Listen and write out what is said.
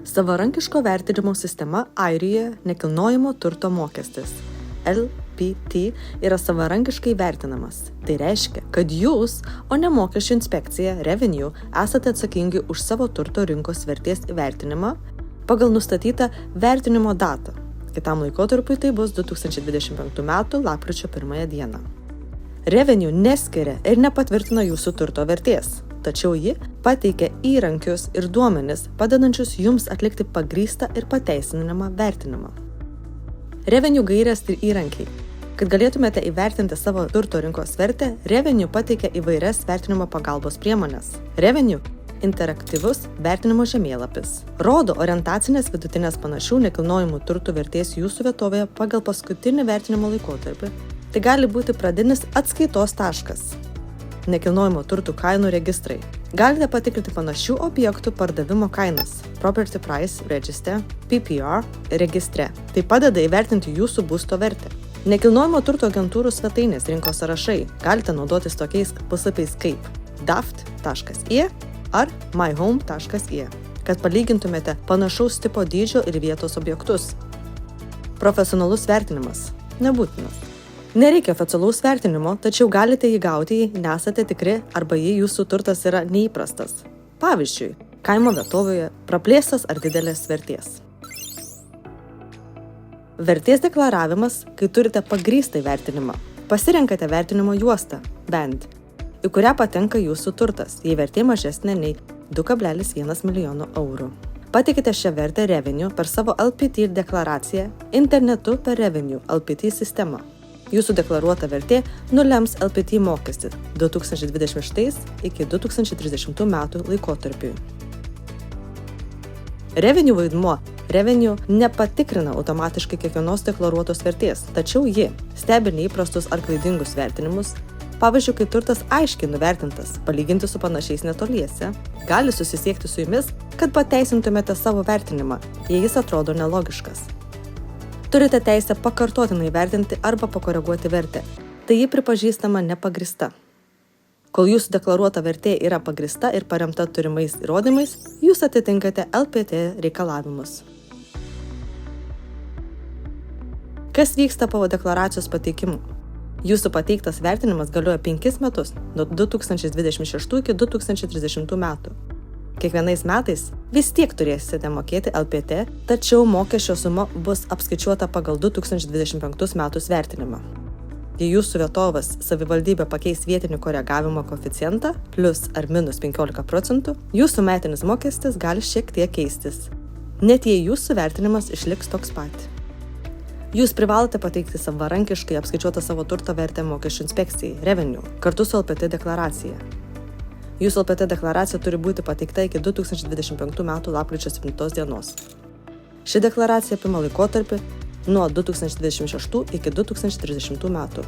Savarankiško vertinimo sistema Airijoje nekilnojamo turto mokestis LPT yra savarankiškai vertinamas. Tai reiškia, kad jūs, o ne mokesčių inspekcija Revenue, esate atsakingi už savo turto rinkos vertės įvertinimą pagal nustatytą vertinimo datą. Kitam laikotarpiui tai bus 2025 m. lapkričio 1 dieną. Revenue neskiria ir nepatvirtina jūsų turto vertės, tačiau ji pateikia įrankius ir duomenis, padedančius jums atlikti pagrįstą ir pateisinamą vertinimą. Revenue gairės ir įrankiai. Kad galėtumėte įvertinti savo turto rinkos vertę, Revenue pateikia įvairias vertinimo pagalbos priemonės. Revenue interaktyvus vertinimo žemėlapis rodo orientacinės vidutinės panašių nekilnojamų turtų vertės jūsų vietovėje pagal paskutinį vertinimo laikotarpį. Tai gali būti pradinis atskaitos taškas. Nekilnojamo turtų kainų registrai. Galite patikrinti panašių objektų pardavimo kainas Property Price Register, PPR registre. Tai padeda įvertinti jūsų būsto vertę. Nekilnojamo turto agentūrų svetainės rinkos sąrašai. Galite naudotis tokiais puslapiais kaip daft.ie ar myhome.ie, kad palygintumėte panašaus tipo dydžio ir vietos objektus. Profesionalus vertinimas. Nebūtinas. Nereikia oficialaus vertinimo, tačiau galite jį gauti, jei nesate tikri arba jei jūsų turtas yra neįprastas. Pavyzdžiui, kaimo vietovėje praplėstas ar didelės vertės. Vertės deklaravimas, kai turite pagrįstą vertinimą. Pasirenkate vertinimo juostą, band, į kurią patenka jūsų turtas, jei vertė mažesnė nei 2,1 milijono eurų. Pateikite šią vertę Revenue per savo LPT deklaraciją internetu per Revenue LPT sistemą. Jūsų deklaruota vertė nulems LPT mokestį 2026 iki 2030 metų laikotarpiui. Revenue vaidmuo. Revenue nepatikrina automatiškai kiekvienos deklaruotos vertės, tačiau ji stebi neįprastus ar klaidingus vertinimus. Pavyzdžiui, kai turtas aiškiai nuvertintas, palyginti su panašiais netoliese, gali susisiekti su jumis, kad pateisintumėte savo vertinimą, jei jis atrodo nelogiškas. Turite teisę pakartotinai vertinti arba pakoreguoti vertę. Tai ji pripažįstama nepagrįsta. Kol jūsų deklaruota vertė yra pagrįsta ir paremta turimais įrodymais, jūs atitinkate LPT reikalavimus. Kas vyksta po deklaracijos pateikimo? Jūsų pateiktas vertinimas galioja 5 metus, nuo 2026 iki 2030 metų. Kiekvienais metais vis tiek turėsite mokėti LPT, tačiau mokesčio suma bus apskaičiuota pagal 2025 metus vertinimą. Jei jūsų vietovės savivaldybė pakeis vietinį koregavimo koeficientą plus ar minus 15%, jūsų metinis mokestis gali šiek tiek keistis, net jei jūsų vertinimas išliks toks pat. Jūs privalote pateikti savarankiškai apskaičiuotą savo turto vertę mokesčių inspekcijai Revenue kartu su LPT deklaracija. Jūsų LPT deklaracija turi būti pateikta iki 2025 m. lapkričio 7 dienos. Ši deklaracija apima laikotarpį nuo 2026 iki 2030 metų.